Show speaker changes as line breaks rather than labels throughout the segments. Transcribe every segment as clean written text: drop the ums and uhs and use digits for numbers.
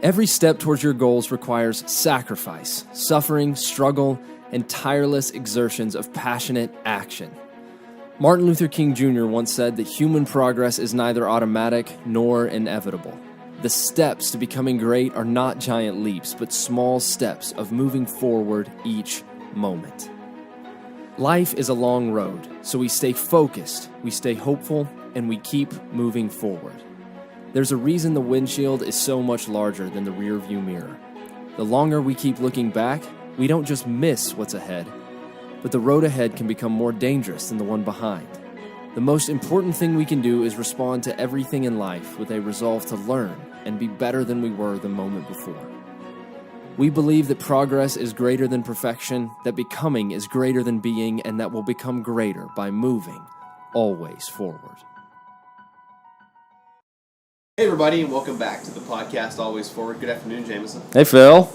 Every step towards your goals requires sacrifice, suffering, struggle, and tireless exertions of passionate action. Martin Luther King Jr. once said that human progress is neither automatic nor inevitable. The steps to becoming great are not giant leaps, but small steps of moving forward each moment. Life is a long road, so we stay focused, we stay hopeful, and we keep moving forward. There's a reason the windshield is so much larger than the rearview mirror. The longer we keep looking back, we don't just miss what's ahead, but the road ahead can become more dangerous than the one behind. The most important thing we can do is respond to everything in life with a resolve to learn and be better than we were the moment before. We believe that progress is greater than perfection, that becoming is greater than being, and that we'll become greater by moving always forward.
Hey everybody, and welcome back to the podcast Always Forward. Good afternoon, Jameson.
Hey Phil.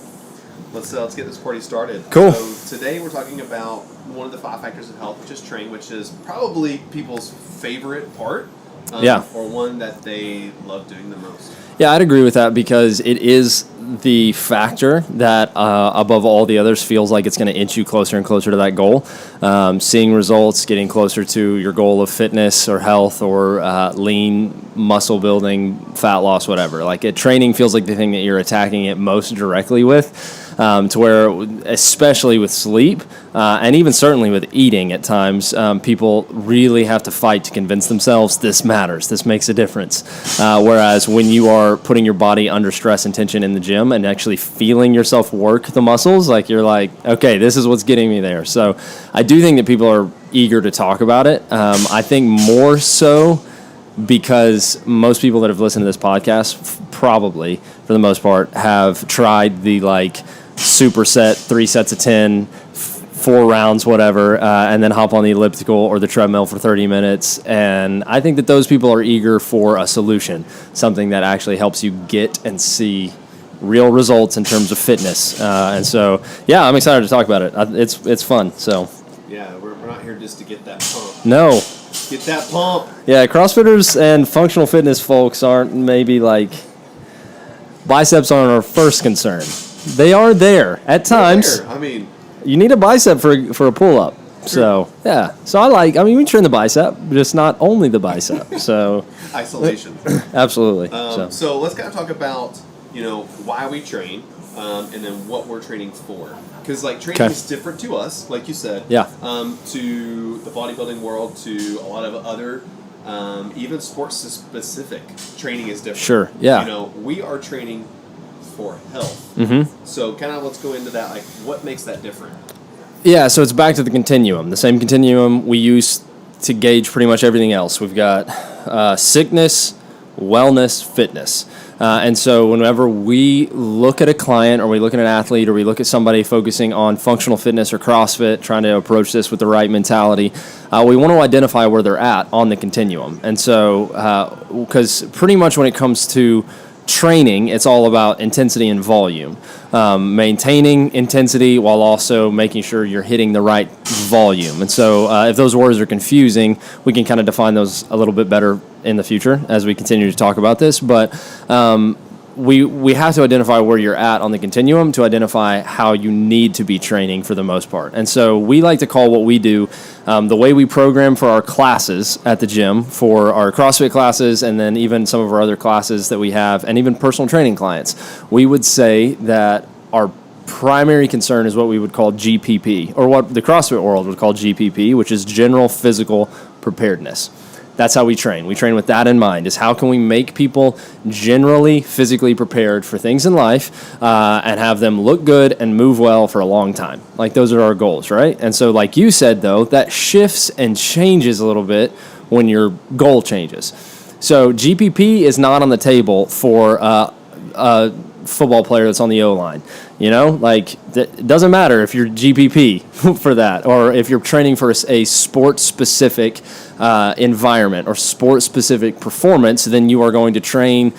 Let's get this party started.
Cool.
So today we're talking about one of the 5 factors of health, which is training, which is probably people's favorite part. Or one that they love doing the most.
Yeah, I'd agree with that because it is the factor that, above all the others, feels like it's going to inch you closer and closer to that goal. Seeing results, getting closer to your goal of fitness or health or lean, muscle building, fat loss, whatever. Training feels like the thing that you're attacking it most directly with. To where, especially with sleep, and even certainly with eating at times, people really have to fight to convince themselves this matters, this makes a difference. Whereas when you are putting your body under stress and tension in the gym and actually feeling yourself work the muscles, you're like, okay, this is what's getting me there. So I do think that people are eager to talk about it. I think more so because most people that have listened to this podcast, probably, for the most part, have tried the, superset, 3 sets of 10, 4 rounds, whatever, and then hop on the elliptical or the treadmill for 30 minutes. And I think that those people are eager for a solution, something that actually helps you get and see real results in terms of fitness. And so, yeah, I'm excited to talk about it. It's fun. So,
yeah, we're not here just to get that pump.
No.
Get that pump.
Yeah, CrossFitters and functional fitness folks aren't maybe biceps aren't our first concern. They are there at times.
I mean,
you need a bicep for a pull-up. So, yeah. So we train the bicep, just not only the bicep. So
isolation.
Absolutely.
So let's kind of talk about, why we train, and then what we're training for. Because, training is different to us, like you said.
Yeah.
To the bodybuilding world, to a lot of other, even sports-specific training is different.
Sure, yeah.
We are training for health.
Mm-hmm.
So kind of let's go into that. What makes that different?
Yeah, so it's back to the continuum. The same continuum we use to gauge pretty much everything else. We've got sickness, wellness, fitness. And so whenever we look at a client or we look at an athlete or we look at somebody focusing on functional fitness or CrossFit, trying to approach this with the right mentality, we want to identify where they're at on the continuum. And so, because pretty much when it comes to training, it's all about intensity and volume. Maintaining intensity while also making sure you're hitting the right volume. And so if those words are confusing, we can kind of define those a little bit better in the future as we continue to talk about this. But we have to identify where you're at on the continuum to identify how you need to be training for the most part. And so we like to call what we do the way we program for our classes at the gym, for our CrossFit classes, and then even some of our other classes that we have, and even personal training clients. We would say that our primary concern is what we would call GPP, or what the CrossFit world would call GPP, which is general physical preparedness. That's how we train. We train with that in mind, is how can we make people generally physically prepared for things in life and have them look good and move well for a long time. Those are our goals, right? And so like you said, though, that shifts and changes a little bit when your goal changes. So GPP is not on the table for a football player that's on the O-line. It doesn't matter if you're GPP for that, or if you're training for a sport-specific environment or sport-specific performance, then you are going to train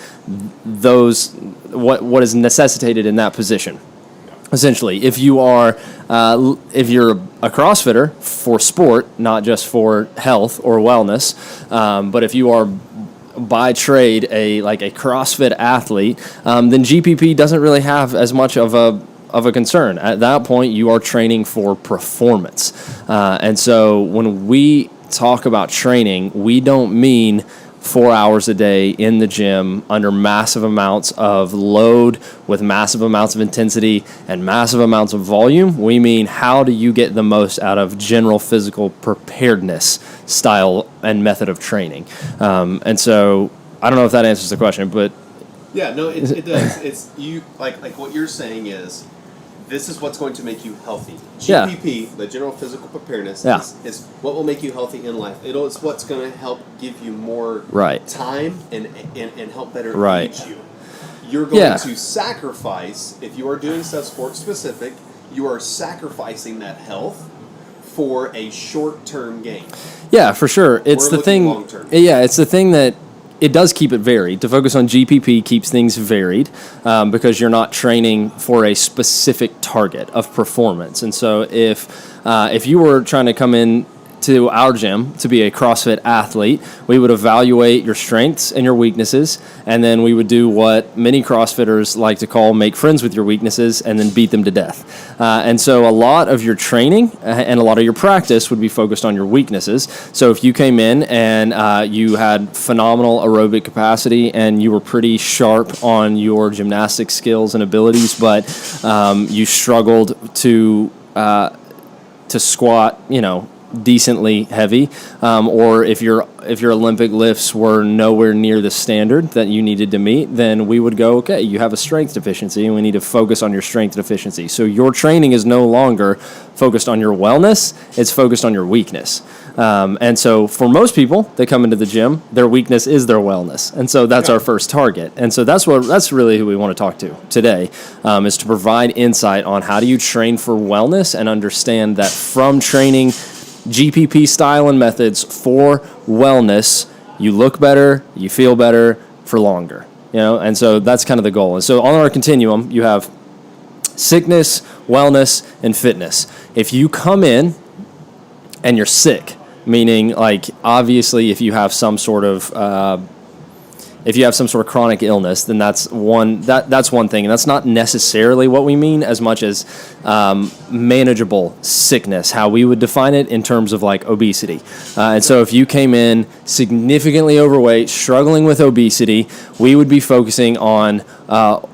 what is necessitated in that position. Essentially, if you're a CrossFitter for sport, not just for health or wellness, but if you are by trade a CrossFit athlete, then GPP doesn't really have as much of a concern. At that point, you are training for performance. And so when we talk about training, we don't mean 4 hours a day in the gym under massive amounts of load with massive amounts of intensity and massive amounts of volume. We mean, how do you get the most out of general physical preparedness style and method of training? And so I don't know if that answers the question, but
yeah, no, it does. It's you like what you're saying is, this is what's going to make you healthy. GPP, the general physical preparedness, is what will make you healthy in life. It's what's going to help give you more time and help better age you. You're going to sacrifice, if you are doing stuff sport specific, you are sacrificing that health for a short-term gain.
Yeah, for sure. It's the thing.
Long-term.
Yeah, it's the thing that it does keep it varied. To focus on GPP keeps things varied because you're not training for a specific target of performance. And so if you were trying to come in to our gym to be a CrossFit athlete, we would evaluate your strengths and your weaknesses, and then we would do what many CrossFitters like to call make friends with your weaknesses and then beat them to death. And so a lot of your training and a lot of your practice would be focused on your weaknesses. So if you came in and you had phenomenal aerobic capacity and you were pretty sharp on your gymnastic skills and abilities, but you struggled to squat, decently heavy, or if your Olympic lifts were nowhere near the standard that you needed to meet, then we would go, okay, you have a strength deficiency and we need to focus on your strength deficiency. So your training is no longer focused on your wellness, it's focused on your weakness. And so for most people that come into the gym, their weakness is their wellness. And so that's our first target. And so that's really who we want to talk to today, is to provide insight on how do you train for wellness and understand that from training GPP style and methods for wellness, you look better, you feel better for longer, and so that's kind of the goal. And so on our continuum, you have sickness, wellness, and fitness. If you come in and you're sick, meaning obviously if you have some sort of chronic illness, then that's one thing, and that's not necessarily what we mean as much as manageable sickness, how we would define it in terms of obesity. And so if you came in significantly overweight, struggling with obesity, we would be focusing on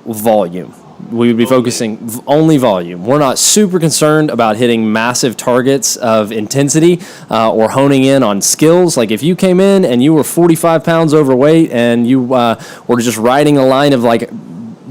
volume. We would be focusing only volume. We're not super concerned about hitting massive targets of intensity or honing in on skills. Like if you came in and you were 45 pounds overweight and you were just riding a line of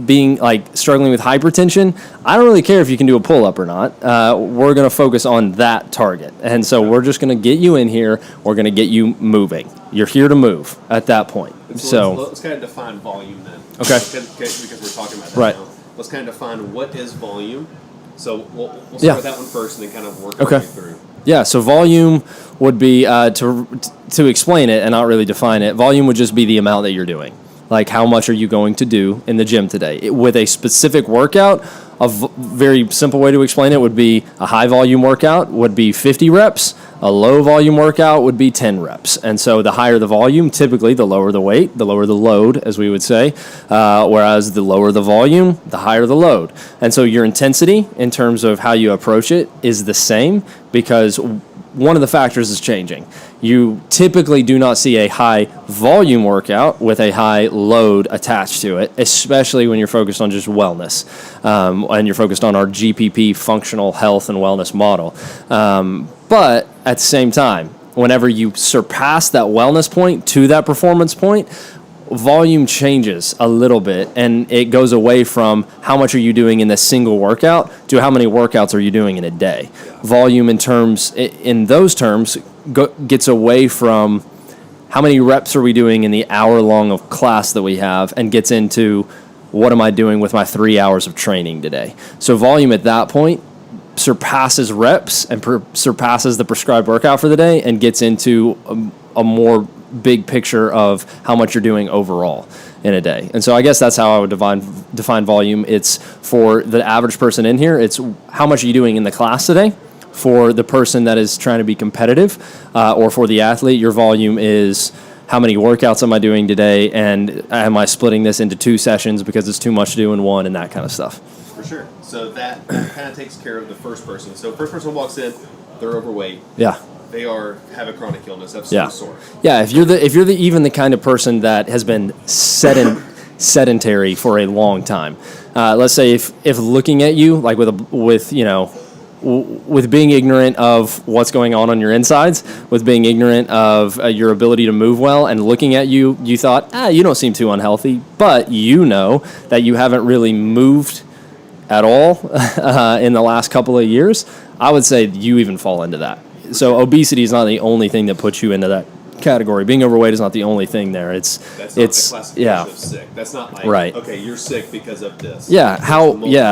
being struggling with hypertension, I don't really care if you can do a pull-up or not. We're going to focus on that target. And so we're just going to get you in here. We're going to get you moving. You're here to move at that point.
So let's kind of define volume then.
Okay.
Because we're talking about that now. Let's kind of define what is volume. So we'll start with that one first and then kind of work our way through.
Yeah, so volume would be, to explain it and not really define it, volume would just be the amount that you're doing. Like how much are you going to do in the gym today? With a specific workout, a very simple way to explain it would be a high volume workout would be 50 reps. A low volume workout would be 10 reps. And so the higher the volume, typically the lower the weight, the lower the load, as we would say, whereas the lower the volume, the higher the load. And so your intensity in terms of how you approach it is the same because one of the factors is changing. You typically do not see a high volume workout with a high load attached to it, especially when you're focused on just wellness and you're focused on our GPP functional health and wellness model. But at the same time, whenever you surpass that wellness point to that performance point, volume changes a little bit and it goes away from how much are you doing in this single workout to how many workouts are you doing in a day. Volume in those terms gets away from how many reps are we doing in the hour long of class that we have and gets into what am I doing with my 3 hours of training today. So volume at that point surpasses reps and surpasses the prescribed workout for the day and gets into a more big picture of how much you're doing overall in a day. And so I guess that's how I would define volume. It's for the average person in here, it's how much are you doing in the class today. For the person that is trying to be competitive or for the athlete, your volume is how many workouts am I doing today, and am I splitting this into 2 sessions because it's too much to do in one, and that kind of stuff.
For sure. So that kind of takes care of the first person. So first person walks in, they're overweight.
Yeah.
They have a chronic illness of some sort.
Yeah, if you're even the kind of person that has been sedentary for a long time, let's say if looking at you like with being ignorant of what's going on your insides, with being ignorant of your ability to move well, and looking at you, you thought, you don't seem too unhealthy, but you know that you haven't really moved at all in the last couple of years. I would say you even fall into that. So obesity is not the only thing that puts you into that category. Being overweight is not the only thing there.
That's not the classification of sick. That's not like,
right.
Okay, you're sick because of this.
Yeah,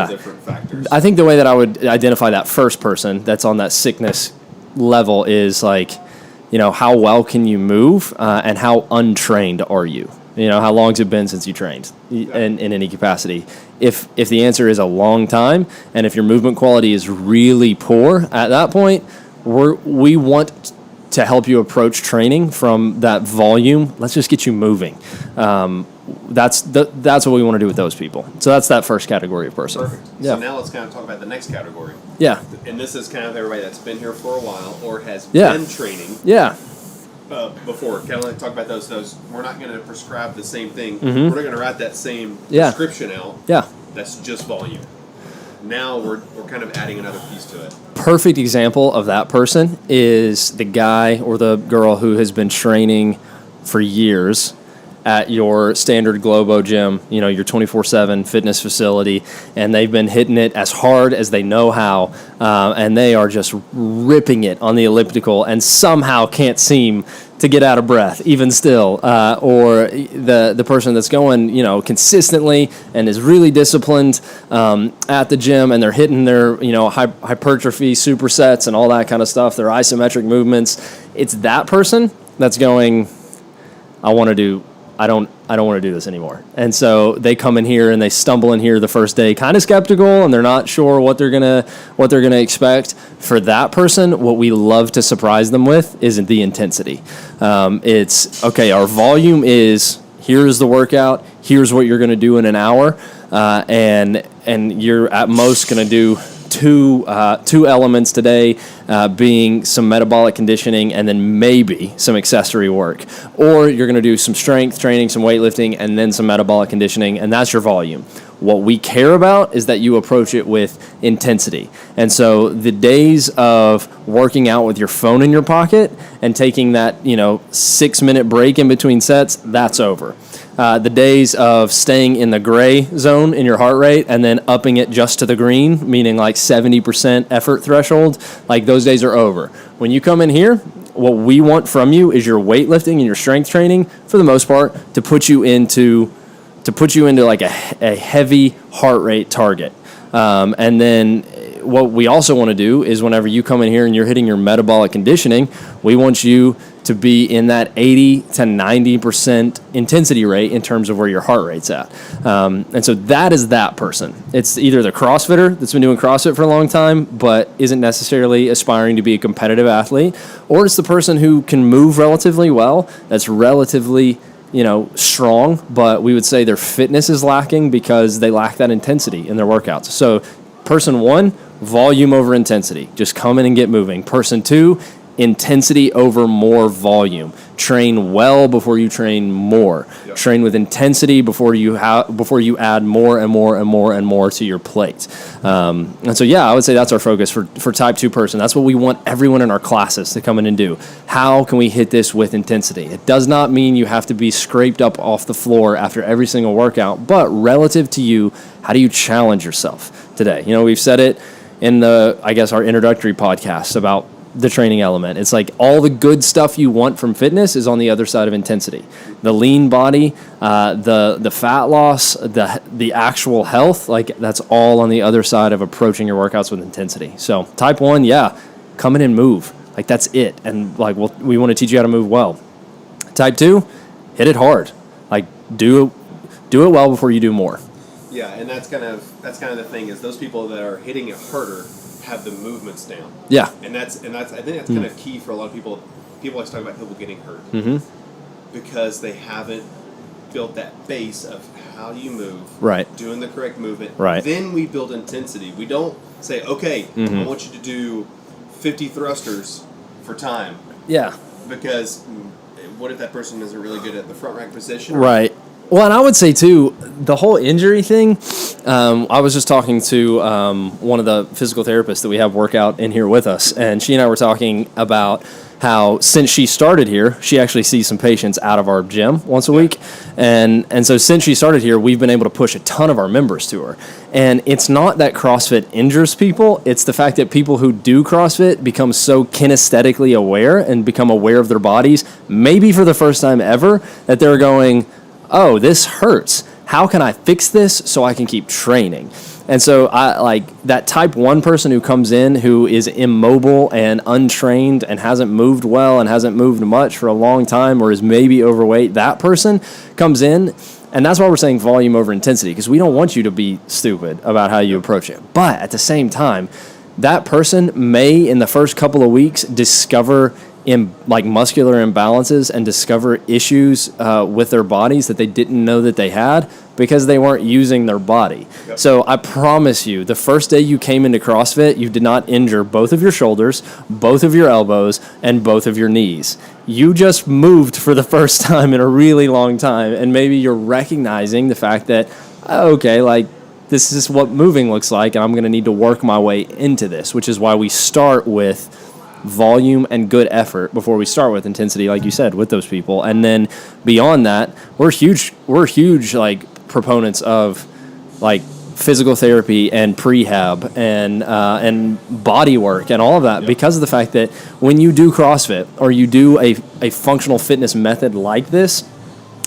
different factors.
I think the way that I would identify that first person that's on that sickness level is like, how well can you move, and how untrained are you? How long has it been since you trained in any capacity? If the answer is a long time, and if your movement quality is really poor at that point, we want to help you approach training from that volume. Let's just get you moving. That's what we want to do with those people. So that's that first category of person.
Perfect.
Yeah.
So now let's kind of talk about the next category.
Yeah.
And this is kind of everybody that's been here for a while or has been training.
Yeah.
Before, kind of like talk about those. We're not going to prescribe the same thing.
Mm-hmm.
We're not going to write that same prescription out.
Yeah.
That's just volume. Now we're kind of adding another piece to it.
Perfect example of that person is the guy or the girl who has been training for years at your standard Globo gym, your 24/7 fitness facility, and they've been hitting it as hard as they know how, and they are just ripping it on the elliptical and somehow can't seem to get out of breath, even still, or the person that's going, consistently and is really disciplined at the gym, and they're hitting their, hypertrophy supersets and all that kind of stuff, their isometric movements. It's that person that's going, I don't want to do this anymore. And so they come in here and they stumble in here the first day kind of skeptical, and they're not sure what they're going to expect. For that person, what we love to surprise them with isn't the intensity. It's okay, our volume is, here's the workout, here's what you're going to do in an hour, and you're at most going to do two elements today, being some metabolic conditioning and then maybe some accessory work. Or you're going to do some strength training, some weightlifting, and then some metabolic conditioning, and that's your volume. What we care about is that you approach it with intensity. And so the days of working out with your phone in your pocket and taking that 6-minute break in between sets, that's over. The days of staying in the gray zone in your heart rate and then upping it just to the green, meaning like 70% effort threshold, like those days are over. When you come in here, what we want from you is your weightlifting and your strength training, for the most part, to put you into like a heavy heart rate target. And then what we also want to do is whenever you come in here and you're hitting your metabolic conditioning, we want you to be in that 80 to 90% intensity rate in terms of where your heart rate's at. And so that is that person. It's either the CrossFitter that's been doing CrossFit for a long time but isn't necessarily aspiring to be a competitive athlete, or it's the person who can move relatively well, that's relatively strong, but we would say their fitness is lacking because they lack that intensity in their workouts. So person 1, volume over intensity. Just come in and get moving. Person 2, intensity over more volume. Train well before you train more. Yep. Train with intensity before you add more and more and more and more to your plate. And so, I would say that's our focus for type 2 person. That's what we want everyone in our classes to come in and do. How can we hit this with intensity? It does not mean you have to be scraped up off the floor after every single workout, but relative to you, how do you challenge yourself today? We've said it in our introductory podcast about the training element. It's like all the good stuff you want from fitness is on the other side of intensity. The lean body, the fat loss, the actual health, like that's all on the other side of approaching your workouts with intensity. So type 1, come in and move. Like that's it. And like we want to teach you how to move well. Type 2, hit it hard. Like do it well before you do more.
Yeah, and that's kind of the thing is those people that are hitting it harder have the movements down.
Yeah.
And that's I think that's kind of key for a lot of people. People always talk about people getting hurt.
Mm-hmm.
because they haven't built that base of how you move,
right,
doing the correct movement.
Right.
Then we build intensity. We don't say, okay, I want you to do 50 thrusters for time.
Yeah.
Because what if that person isn't really good at the front rack position?
Right. Well, and I would say, too, the whole injury thing, I was just talking to one of the physical therapists that we have work out in here with us, and she and I were talking about how since she started here, she actually sees some patients out of our gym once a week. And so since she started here, we've been able to push a ton of our members to her. And it's not that CrossFit injures people. It's the fact that people who do CrossFit become so kinesthetically aware and become aware of their bodies, maybe for the first time ever, that they're going, oh, this hurts. How can I fix this so I can keep training? And so I like that type 1 person who comes in who is immobile and untrained and hasn't moved well and hasn't moved much for a long time or is maybe overweight. That person comes in, and that's why we're saying volume over intensity, because we don't want you to be stupid about how you approach it. But at the same time, that person may in the first couple of weeks discover muscular imbalances and discover issues with their bodies that they didn't know that they had because they weren't using their body. Yep. So I promise you, the first day you came into CrossFit, you did not injure both of your shoulders, both of your elbows, and both of your knees. You just moved for the first time in a really long time, and maybe you're recognizing the fact that, okay, like, this is what moving looks like, and I'm going to need to work my way into this, which is why we start with volume and good effort before we start with intensity, like you said, with those people. And then beyond that, we're huge like proponents of like physical therapy and prehab and body work and all of that, because of the fact that when you do CrossFit or you do a functional fitness method like this,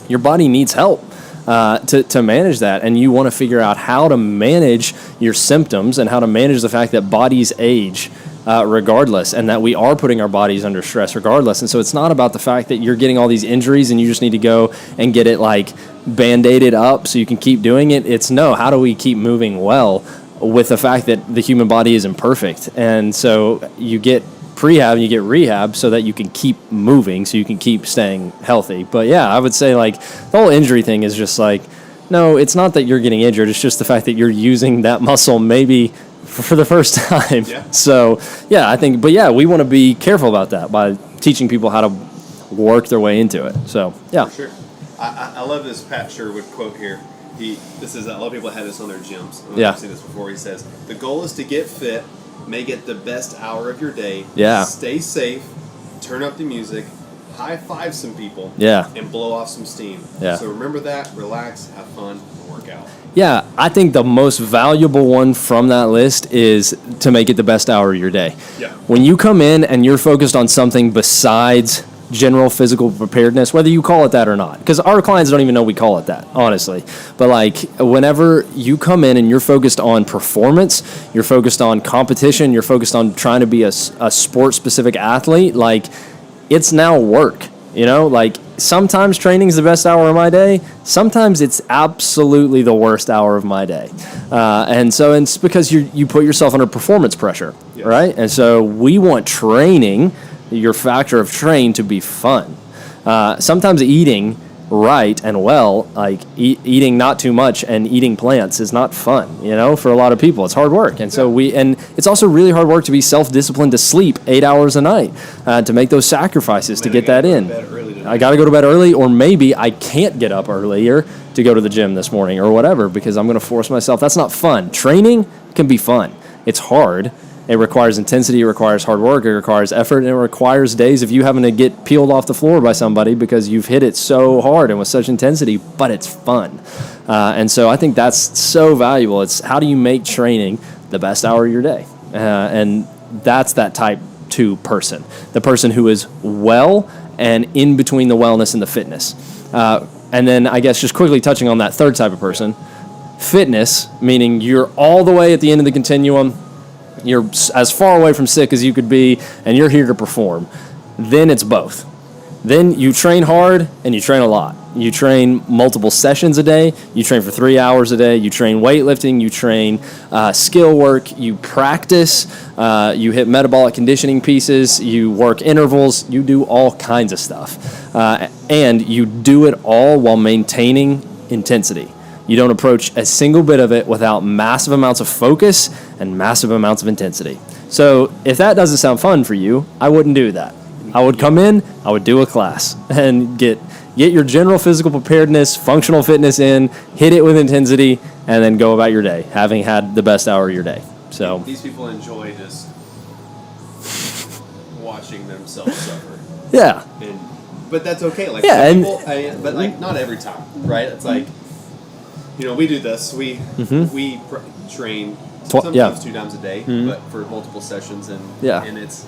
your body needs help to manage that, and you want to figure out how to manage your symptoms and how to manage the fact that bodies age regardless, and that we are putting our bodies under stress regardless. And so it's not about the fact that you're getting all these injuries and you just need to go and get it like band-aided up so you can keep doing it. It's no, how do we keep moving well with the fact that the human body is imperfect? And so you get prehab and you get rehab so that you can keep moving, so you can keep staying healthy. But yeah, I would say like the whole injury thing is just like, no, it's not that you're getting injured. It's just the fact that you're using that muscle maybe for the first time. Yeah. So, yeah, I think, but yeah, we want to be careful about that by teaching people how to work their way into it. So, yeah.
For sure. I love this Pat Sherwood quote here. A lot of people had this on their gyms. I've seen this before. He says, the goal is to get fit, make it the best hour of your day.
Yeah.
Stay safe, turn up the music, high five some people.
Yeah.
And blow off some steam.
Yeah.
So remember that, relax, have fun, and work out.
Yeah, I think the most valuable one from that list is to make it the best hour of your day.
Yeah.
When you come in and you're focused on something besides general physical preparedness, whether you call it that or not, because our clients don't even know we call it that, honestly. But like whenever you come in and you're focused on performance, you're focused on competition, you're focused on trying to be a sport-specific athlete, like it's now work. You know, like sometimes training is the best hour of my day. Sometimes it's absolutely the worst hour of my day. And so it's because you put yourself under performance pressure, right? And so we want training, your factor of train, to be fun. Sometimes eating right and well, like eating not too much and eating plants is not fun, you know, for a lot of people. It's hard work. And so and it's also really hard work to be self-disciplined to sleep 8 hours a night, to make those sacrifices to get that in. I got to go to bed early, or maybe I can't get up earlier to go to the gym this morning or whatever because I'm going to force myself. That's not fun. Training can be fun. It's hard. It requires intensity, it requires hard work, it requires effort, and it requires days of you having to get peeled off the floor by somebody because you've hit it so hard and with such intensity, but it's fun. And so I think that's so valuable. It's how do you make training the best hour of your day? And that's that type 2 person, the person who is well and in between the wellness and the fitness. And then I guess just quickly touching on that third type of person, fitness, meaning you're all the way at the end of the continuum, you're as far away from sick as you could be, and you're here to perform. Then it's both. Then you train hard and you train a lot. You train multiple sessions a day. You train for 3 hours a day. You train weightlifting. You train skill work. You practice. You hit metabolic conditioning pieces. You work intervals. You do all kinds of stuff. And you do it all while maintaining intensity. You don't approach a single bit of it without massive amounts of focus and massive amounts of intensity. So if that doesn't sound fun for you, I wouldn't do that. I would come in, I would do a class and get your general physical preparedness, functional fitness in, hit it with intensity, and then go about your day, having had the best hour of your day. So
these people enjoy just watching themselves suffer.
Yeah.
But that's okay. Like but like not every time, right? It's like, we do this. We train sometimes 2 times a day, but for multiple sessions, and it's.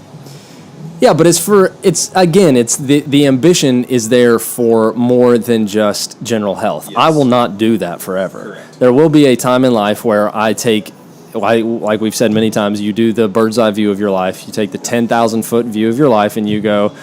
Yeah, but it's the ambition is there for more than just general health. Yes. I will not do that forever.
Correct.
There will be a time in life where I take, like we've said many times, you do the bird's eye view of your life. You take the 10,000 foot view of your life, and you go,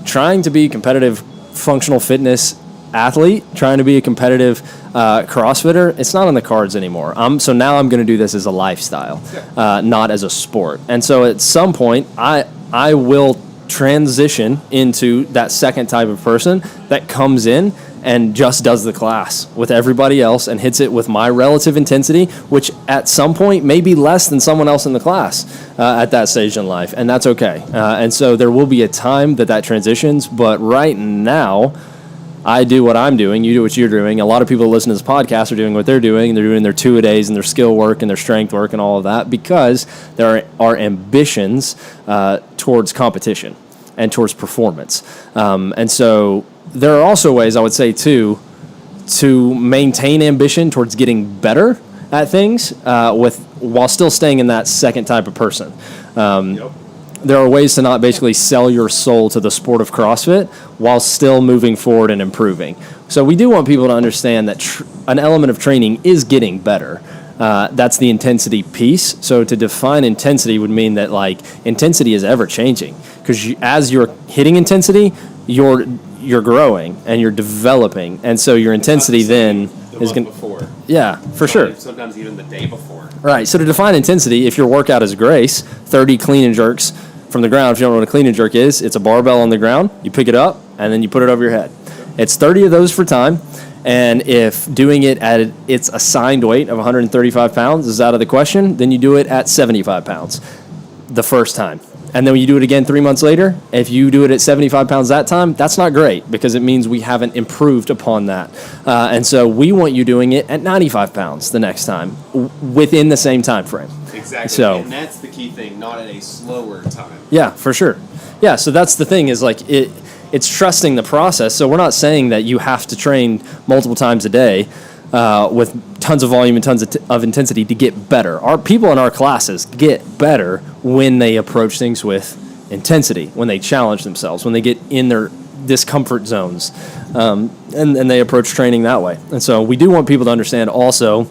trying to be competitive functional fitness athlete, trying to be a competitive CrossFitter, it's not on the cards anymore. So now I'm going to do this as a lifestyle, not as a sport. And so at some point, I will transition into that second type of person that comes in and just does the class with everybody else and hits it with my relative intensity, which at some point may be less than someone else in the class at that stage in life, and that's okay. And so there will be a time that transitions, but right now, I do what I'm doing, you do what you're doing. A lot of people who listen to this podcast are doing what they're doing. They're doing their 2-a-days and their skill work and their strength work and all of that because there are ambitions towards competition and towards performance. And so there are also ways, I would say, too, to maintain ambition towards getting better at things while still staying in that second type of person. There are ways to not basically sell your soul to the sport of CrossFit while still moving forward and improving. So we do want people to understand that an element of training is getting better. That's the intensity piece. So to define intensity would mean that intensity is ever changing because as you're hitting intensity, you're growing and you're developing, and so your intensity then is going
before.
Yeah, for sure.
Sometimes even the day before.
Right. So to define intensity, if your workout is Grace, 30 clean and jerks from the ground. If you don't know what a clean and jerk is, it's a barbell on the ground. You pick it up and then you put it over your head. It's 30 of those for time. And if doing it at its assigned weight of 135 pounds is out of the question, then you do it at 75 pounds the first time. And then when you do it again 3 months later, if you do it at 75 pounds that time, that's not great because it means we haven't improved upon that. And so we want you doing it at 95 pounds the next time within the same time frame.
Exactly.
So,
and that's the key thing, not at a slower time.
Yeah, for sure. Yeah, so that's the thing is it's trusting the process. So we're not saying that you have to train multiple times a day with tons of volume and tons of intensity to get better. Our people in our classes get better when they approach things with intensity, when they challenge themselves, when they get in their discomfort zones, and they approach training that way. And so we do want people to understand also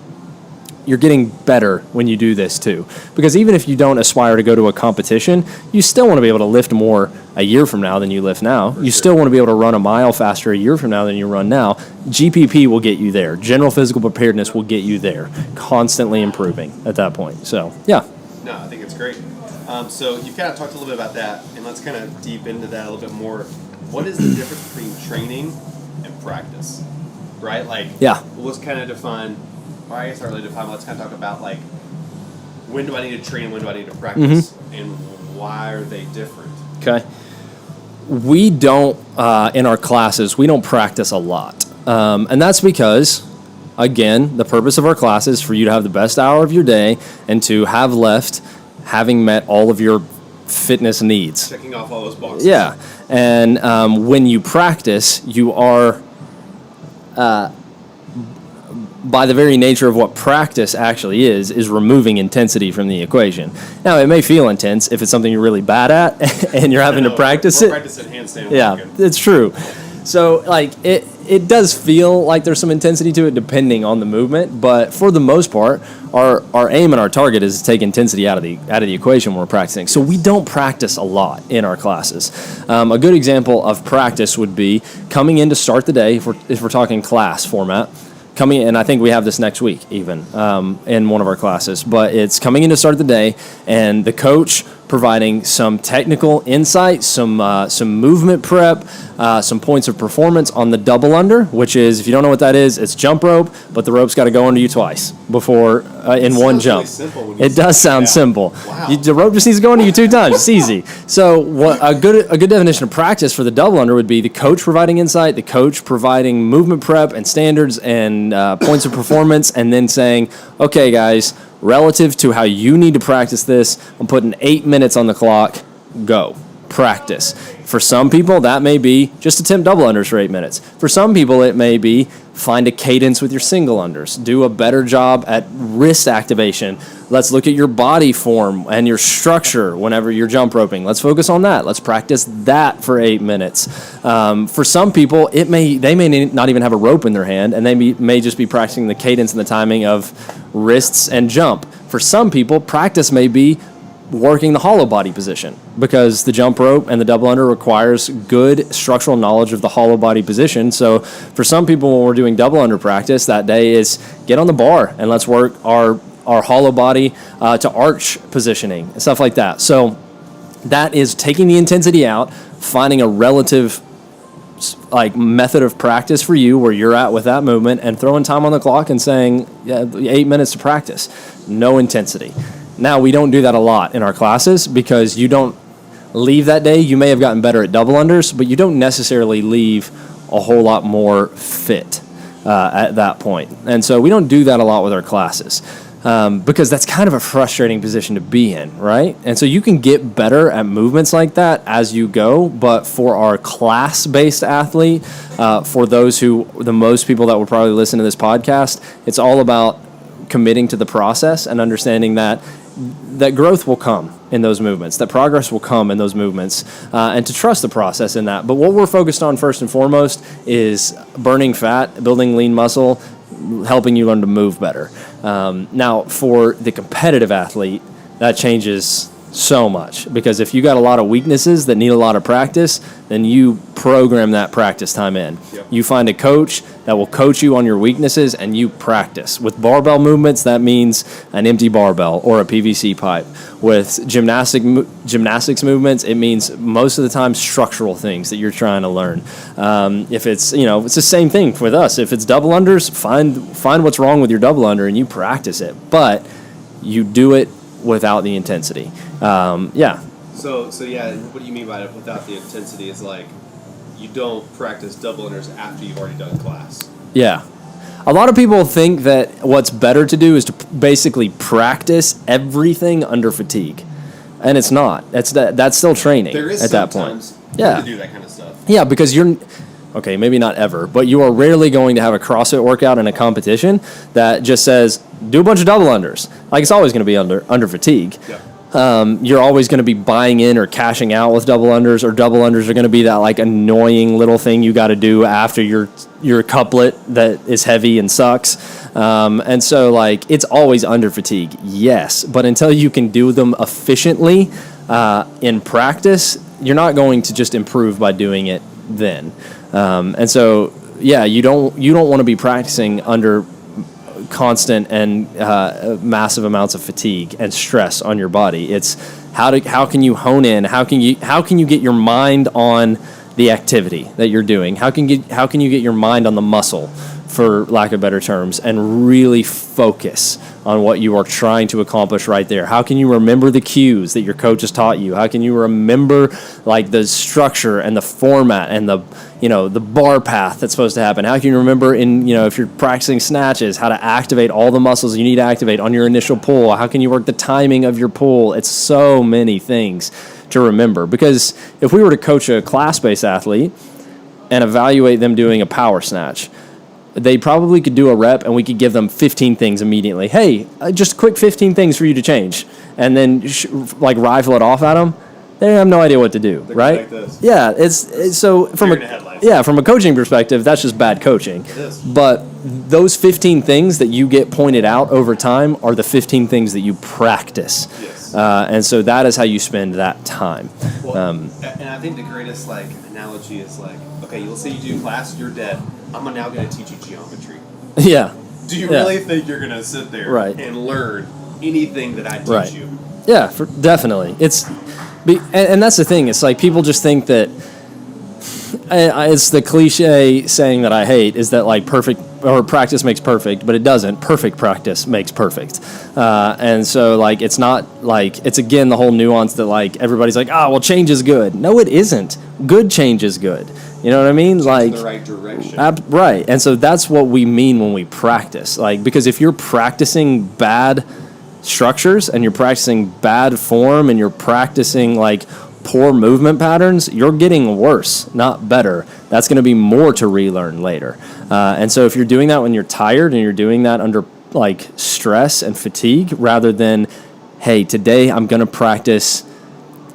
you're getting better when you do this too. Because even if you don't aspire to go to a competition, you still want to be able to lift more a year from now than you lift now. You still want to be able to run a mile faster a year from now than you run now. GPP will get you there. General physical preparedness will get you there. Constantly improving at that point. So, yeah.
No, I think it's great. So you've kind of talked a little bit about that, and let's kind of deep into that a little bit more. What is the difference between training and practice? Right? Let's kind of define... I guess I really define. Let's kind of talk about when do I need to train and when do I need to practice, and why are they different?
Okay. We don't in our classes we don't practice a lot, and that's because, again, the purpose of our class is for you to have the best hour of your day and to have left having met all of your fitness needs.
Checking off all those boxes.
Yeah, and when you practice, you are. By the very nature of what practice actually is removing intensity from the equation. Now, it may feel intense if it's something you're really bad at and you're having to practice it.
Practice at handstand.
Yeah, it's true. So, it does feel like there's some intensity to it depending on the movement, but for the most part, our aim and our target is to take intensity out of the equation when we're practicing. So we don't practice a lot in our classes. A good example of practice would be coming in to start the day, if we're talking class format. Coming in, and I think we have this next week even in one of our classes, but it's coming in to start the day, and the coach providing some technical insight, some movement prep, some points of performance on the double under, which is, if you don't know what that is, it's jump rope, but the rope's got to go under you twice before in one jump.
Really
it does sound simple.
Wow.
The rope just needs to go under you 2 times. It's easy. So what a good definition of practice for the double under would be the coach providing insight, the coach providing movement prep and standards and points of performance, and then saying, okay, guys, relative to how you need to practice this, I'm putting 8 minutes on the clock. Go. Practice. For some people, that may be just attempt double unders for 8 minutes. For some people, it may be find a cadence with your single unders. Do a better job at wrist activation. Let's look at your body form and your structure whenever you're jump roping. Let's focus on that. Let's practice that for 8 minutes. For some people, they may not even have a rope in their hand, and they may just be practicing the cadence and the timing of wrists and jump. For some people, practice may be working the hollow body position, because the jump rope and the double under requires good structural knowledge of the hollow body position. So for some people, when we're doing double under practice, that day is get on the bar and let's work our hollow body to arch positioning and stuff like that. So that is taking the intensity out, finding a relative method of practice for you where you're at with that movement, and throwing time on the clock and saying 8 minutes to practice, no intensity. Now, we don't do that a lot in our classes, because you don't leave that day. You may have gotten better at double unders, but you don't necessarily leave a whole lot more fit at that point. And so we don't do that a lot with our classes, because that's kind of a frustrating position to be in, right? And so you can get better at movements like that as you go, but for our class-based athlete, for the most people that will probably listen to this podcast, it's all about committing to the process and understanding that growth will come in those movements, that progress will come in those movements, and to trust the process in that. But what we're focused on first and foremost is burning fat, building lean muscle, helping you learn to move better. Now, for the competitive athlete, that changes so much, because if you got a lot of weaknesses that need a lot of practice, then you program that practice time in.
Yep.
You find a coach that will coach you on your weaknesses, and you practice. With barbell movements, that means an empty barbell or a PVC pipe. With gymnastics movements, it means most of the time structural things that you're trying to learn. If it's it's the same thing with us. If it's double unders, find what's wrong with your double under and you practice it, but you do it without the intensity.
So yeah, what do you mean by it without the intensity? Is like you don't practice double unders after you've already done class.
Yeah. A lot of people think that what's better to do is to basically practice everything under fatigue. And it's not. That's still training
there is
at that point.
To do that kind of stuff.
Yeah, because okay, maybe not ever, but you are rarely going to have a CrossFit workout in a competition that just says, do a bunch of double unders. Like, it's always going to be under fatigue.
Yeah.
You're always going to be buying in or cashing out with double unders, or double unders are going to be that like annoying little thing you got to do after your couplet that is heavy and sucks. And so like it's always under fatigue. Yes. But until you can do them efficiently, in practice, you're not going to just improve by doing it then. And so, yeah, you don't want to be practicing under constant and massive amounts of fatigue and stress on your body. It's how can you hone in? How can you get your mind on the activity that you're doing? How can you get your mind on the muscle, for lack of better terms, and really focus on what you are trying to accomplish right there? How can you remember the cues that your coach has taught you? How can you remember like the structure and the format and the bar path that's supposed to happen? How can you remember if you're practicing snatches, how to activate all the muscles you need to activate on your initial pull? How can you work the timing of your pull? It's so many things to remember, because if we were to coach a class-based athlete and evaluate them doing a power snatch, they probably could do a rep and we could give them 15 things immediately. Hey, just quick 15 things for you to change. And then rifle it off at them. They have no idea what to do,
They're
right?
like this.
Yeah, it's so from
Deer in the headlights.
Yeah, from a coaching perspective, that's just bad coaching.
It is.
But those 15 things that you get pointed out over time are the 15 things that you practice.
Yes.
And so that is how you spend that time.
Well, and I think the greatest analogy is okay, you'll say you do class, you're dead. I'm now going to teach you geometry.
Yeah.
Do you really think you're going to sit there and learn anything that I teach you?
Yeah, definitely. And that's the thing. It's like people just think that it's the cliche saying that I hate is that perfect or practice makes perfect, but it doesn't. Perfect practice makes perfect. And so it's not it's again the whole nuance that everybody's well, change is good. No, it isn't. Good change is good. You know what I mean?
In the right direction.
Right. And so that's what we mean when we practice. Because if you're practicing bad structures and you're practicing bad form and you're practicing poor movement patterns, you're getting worse, not better. That's going to be more to relearn later. And so if you're doing that when you're tired and you're doing that under stress and fatigue, rather than, hey, today I'm going to practice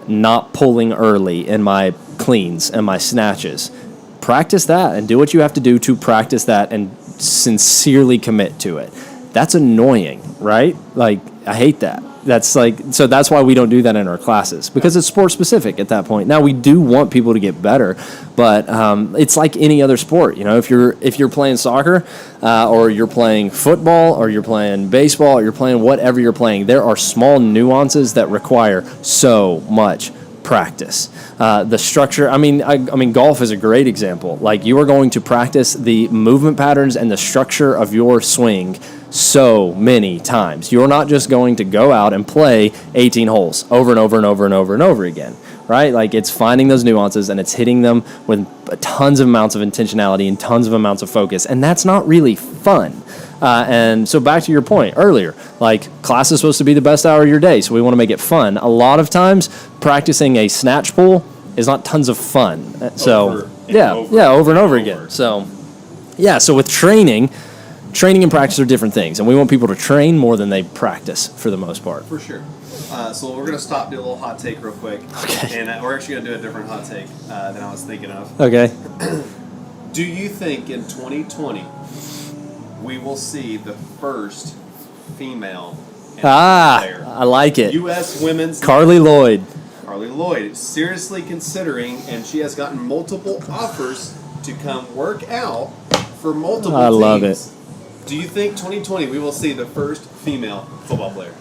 not pulling early in my cleans and my snatches, practice that and do what you have to do to practice that and sincerely commit to it. That's annoying, right? I hate that. So that's why we don't do that in our classes, because it's sport specific at that point. Now we do want people to get better, but it's like any other sport. If you're playing soccer, or you're playing football, or you're playing baseball, or you're playing whatever you're playing, there are small nuances that require so much practice. The structure, I mean, golf is a great example. You are going to practice the movement patterns and the structure of your swing so many times. You're not just going to go out and play 18 holes over and over and over and over and over again, right? It's finding those nuances and it's hitting them with tons of amounts of intentionality and tons of amounts of focus, and that's not really fun. And so back to your point earlier, class is supposed to be the best hour of your day, so we want to make it fun. A lot of times, practicing a snatch pull is not tons of fun. So over and over again. So with training and practice are different things, and we want people to train more than they practice for the most part.
For sure. So we're going to stop, do a little hot take real quick.
Okay.
And we're actually going to do a different hot take than I was thinking of.
Okay.
Do you think in 2020 we will see the first female player?
I like it.
U.S. women's
Carly Lloyd
is seriously considering, and she has gotten multiple offers to come work out for multiple teams.
I love it.
Do you think 2020 we will see the first female football player?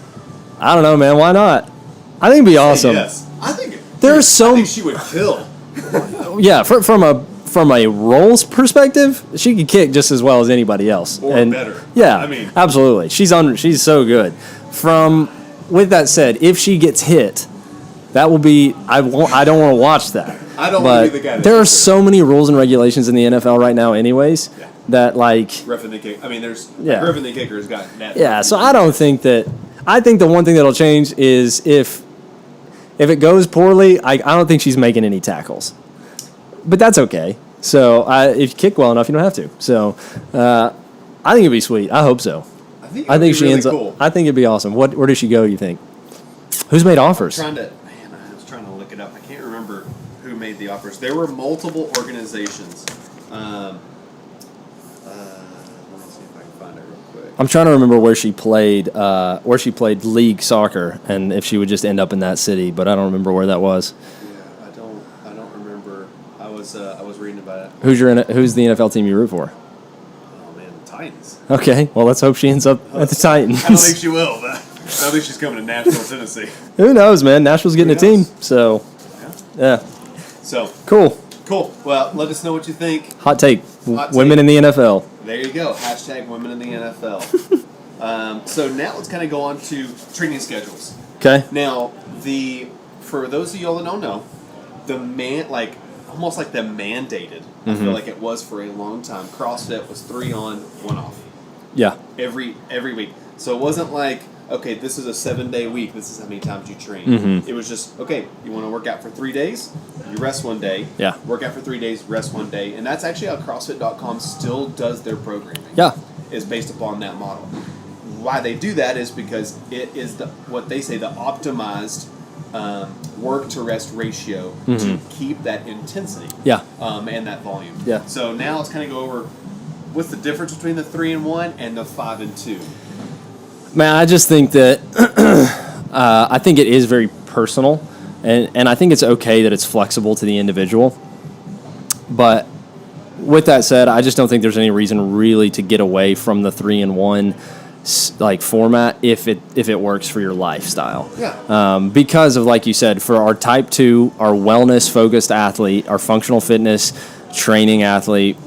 I don't know, man. Why not? I think it'd be awesome.
Yes. I think she would kill.
Yeah, from a roles perspective, she could kick just as well as anybody else.
Or better.
Yeah, absolutely. She's so good. With that said, if she gets hit, that will be I don't want to watch that.
I don't want to be the guy.
There are so many rules and regulations in the NFL right now, anyways. Yeah. That
Griffin the kicker. Griffin the kicker has got that.
Yeah, so I don't think that. I think the one thing that'll change is if it goes poorly, I don't think she's making any tackles. But that's okay. So if you kick well enough, you don't have to. So I think it'd be sweet. I hope so.
I think she ends
cool. I think it'd be awesome. Where does she go, you think? Who's made offers?
I was trying to look it up. I can't remember who made the offers. There were multiple organizations. Let me see if I can find it real quick.
I'm trying to remember where she played league soccer, and if she would just end up in that city, but I don't remember where that was.
Yeah, I don't remember. I was reading about it.
Who's the NFL team you root for?
Oh man, the Titans.
Okay, well let's hope she ends up at the Titans.
I don't think she will, but I don't think she's coming to Nashville, Tennessee.
Who knows, man? Nashville's getting a team, so yeah. So
cool. Well, let us know what you think.
Hot take. Women in the NFL.
There you go. # women in the NFL. So now let's kind of go on to training schedules.
Okay.
Now, for those of y'all that don't know, almost like the mandated, I feel like it was for a long time, CrossFit was 3 on, 1 off.
Yeah.
Every week. So it wasn't like, okay, this is a 7-day week, this is how many times you train. It was just, okay, you want to work out for 3 days, you rest 1 day.
Yeah.
Work out for 3 days, rest 1 day. And that's actually how CrossFit.com still does their programming.
Yeah.
Is based upon that model. Why they do that is because it is what they say the optimized work to rest ratio to keep that intensity.
Yeah.
And that volume.
Yeah.
So now let's kind of go over what's the difference between the 3 and 1 and the 5 and 2.
Man, I just think that I think it is very personal, and I think it's okay that it's flexible to the individual. But with that said, I just don't think there's any reason really to get away from the 3 and 1 like format if it works for your lifestyle.
Yeah.
Because of, like you said, for our type 2, our wellness focused athlete, our functional fitness training athlete,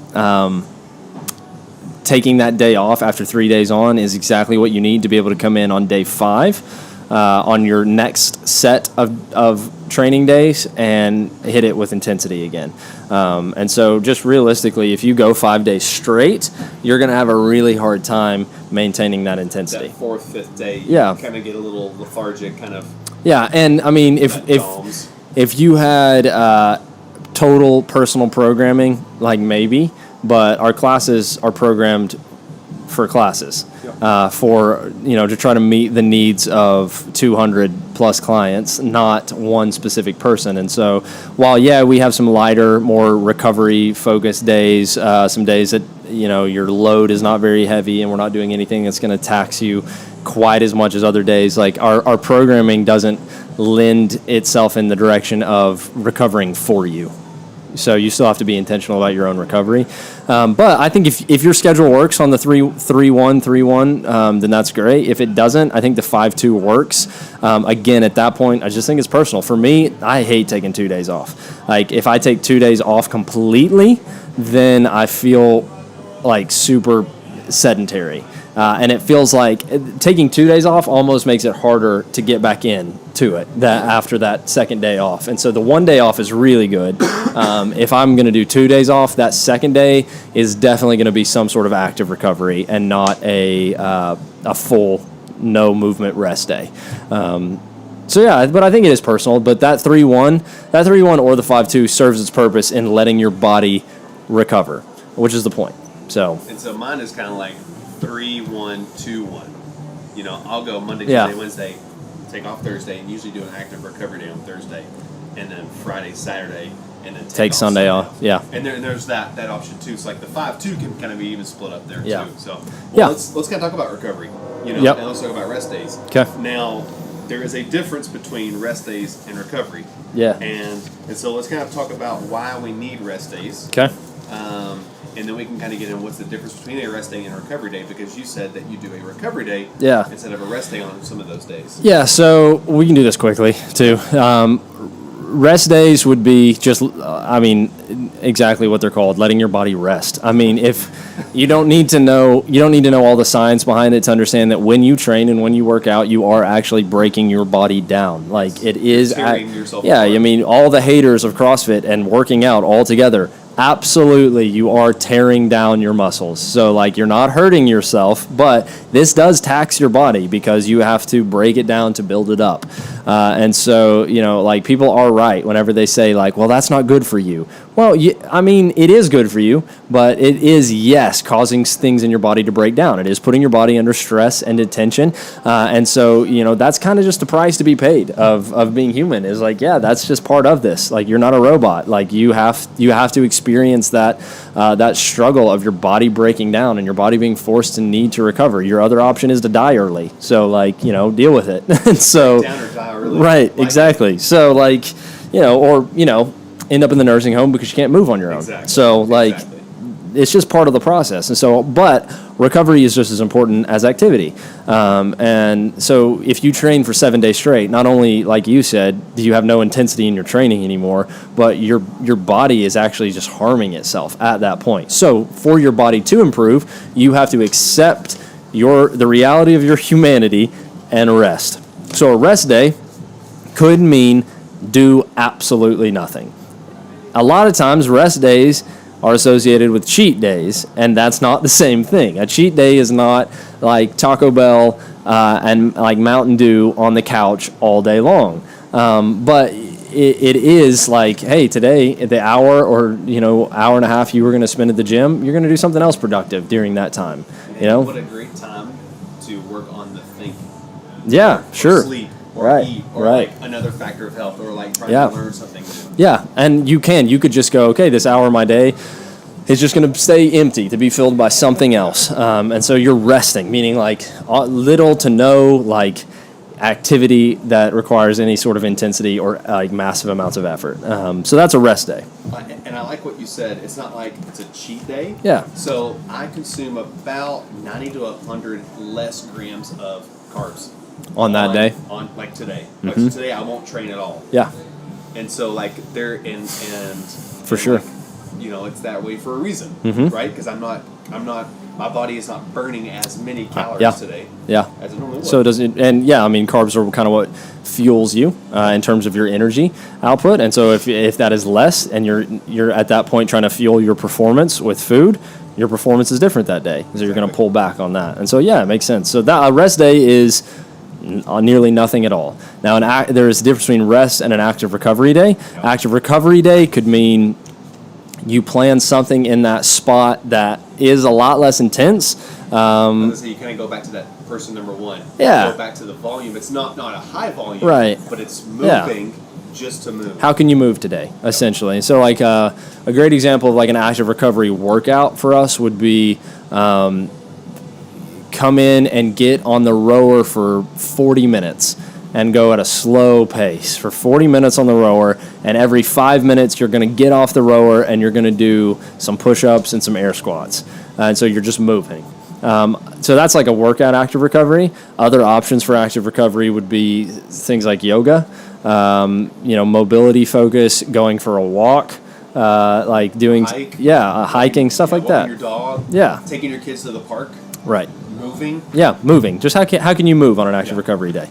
taking that day off after 3 days on is exactly what you need to be able to come in on day 5 on your next set of training days and hit it with intensity again. And so just realistically, if you go 5 days straight, you're going to have a really hard time maintaining that intensity.
That 4th, 5th day,
Yeah.
you kind of get a little lethargic, kind of.
Yeah, and I mean, if you had total personal programming, like maybe, but our classes are programmed for classes, for to try to meet the needs of 200 plus clients, not one specific person. And so, while we have some lighter, more recovery focused days, some days that your load is not very heavy, and we're not doing anything that's going to tax you quite as much as other days. Like our programming doesn't lend itself in the direction of recovering for you. So you still have to be intentional about your own recovery. But I think if your schedule works on the 3-1, then that's great. If it doesn't, I think the 5-2 works. Again, at that point, I just think it's personal. For me, I hate taking 2 days off. Like if I take 2 days off completely, then I feel like super sedentary. And it feels like taking 2 days off almost makes it harder to get back in to it after that second day off. And so the 1 day off is really good. If I'm going to do 2 days off, that second day is definitely going to be some sort of active recovery and not a full no movement rest day. But I think it is personal. But that 3-1 or the 5-2 serves its purpose in letting your body recover, which is the point.
And so mine is kind of like 3-1-2-1. I'll go Monday, Tuesday, Wednesday, take off Thursday, and usually do an active recovery day on Thursday, and then Friday, Saturday, and then take
Sunday off. Yeah.
And there's that option too. So like the 5-2 can kind of be even split up there too. So let's kind of talk about recovery. And let's talk about rest days.
Okay.
Now there is a difference between rest days and recovery.
Yeah.
And so let's kind of talk about why we need rest days.
Okay.
And then we can kind of get in what's the difference between a rest day and a recovery day, because you said that you do a recovery day instead of a rest day on some of those days. Yeah, so
we can do this quickly too. Rest days would be just, exactly what they're called, letting your body rest. I mean, if you don't need to know all the science behind it to understand that when you train and when you work out, you are actually breaking your body down. Like it is,
tearing yourself apart.
I mean, all the haters of CrossFit and working out all together. Absolutely, you are tearing down your muscles. So, like, you're not hurting yourself, but this does tax your body because you have to break it down to build it up. And so, people are right whenever they say, like, well, that's not good for you. Well, it is good for you, but it is, causing things in your body to break down. It is putting your body under stress and tension. And so, that's kind of just the price to be paid of being human is like, that's just part of this. Like, you're not a robot. Like, you have to experience that struggle of your body breaking down and your body being forced to need to recover. Your other option is to die early. So, deal with it. And so,
break down or die early.
Right, exactly. So, end up in the nursing home because you can't move on your own.
Exactly.
So, it's just part of the process. And so, but recovery is just as important as activity. And so if you train for 7 days straight, not only, like you said, do you have no intensity in your training anymore, but your body is actually just harming itself at that point. So for your body to improve, you have to accept the reality of your humanity and rest. So a rest day could mean do absolutely nothing. A lot of times rest days are associated with cheat days, and that's not the same thing. A cheat day is not like Taco Bell and like Mountain Dew on the couch all day long. But it is like, hey, today, the hour or hour and a half you were going to spend at the gym, you're going to do something else productive during that time.
What a great time to work on the think.
Yeah, sure.
Sleep. or eat, or like another factor of health, or like trying to learn something new.
Yeah, and you could just go, okay, this hour of my day is just going to stay empty to be filled by something else. And so you're resting, meaning like little to no like activity that requires any sort of intensity or like massive amounts of effort. So that's a rest day.
And I like what you said. It's not like it's a cheat day.
Yeah.
So I consume about 90 to 100 less grams of carbs.
On that day?
On like today. Like today I won't train at all.
Yeah.
And so like
for sure.
Like, you know, it's that way for a reason,
Mm-hmm.
right? Because my body is not burning as many calories today as it normally would.
So does it, and I mean, carbs are kind of what fuels you in terms of your energy output. And so if that is less and you're at that point trying to fuel your performance with food, your performance is different that day. So you're going to pull back on that. And so, it makes sense. So that a rest day is nearly nothing at all. Now, there is a difference between rest and an active recovery day. Yep. Active recovery day could mean you plan something in that spot that is a lot less intense.
So you kind of go back to that person number one.
Yeah.
Go back to the volume. It's not a high volume,
right?
But it's moving just to move.
How can you move today, essentially? So, like a great example of like an active recovery workout for us would be come in and get on the rower for 40 minutes. And go at a slow pace for 40 minutes on the rower, and every 5 minutes you're going to get off the rower and you're going to do some push-ups and some air squats. And so you're just moving. So that's like a workout active recovery. Other options for active recovery would be things like yoga, mobility focus, going for a walk, like doing hiking, stuff like that.
Your dog.
Yeah.
Taking your kids to the park.
Right.
Moving.
Yeah, moving. Just how can you move on an active recovery day?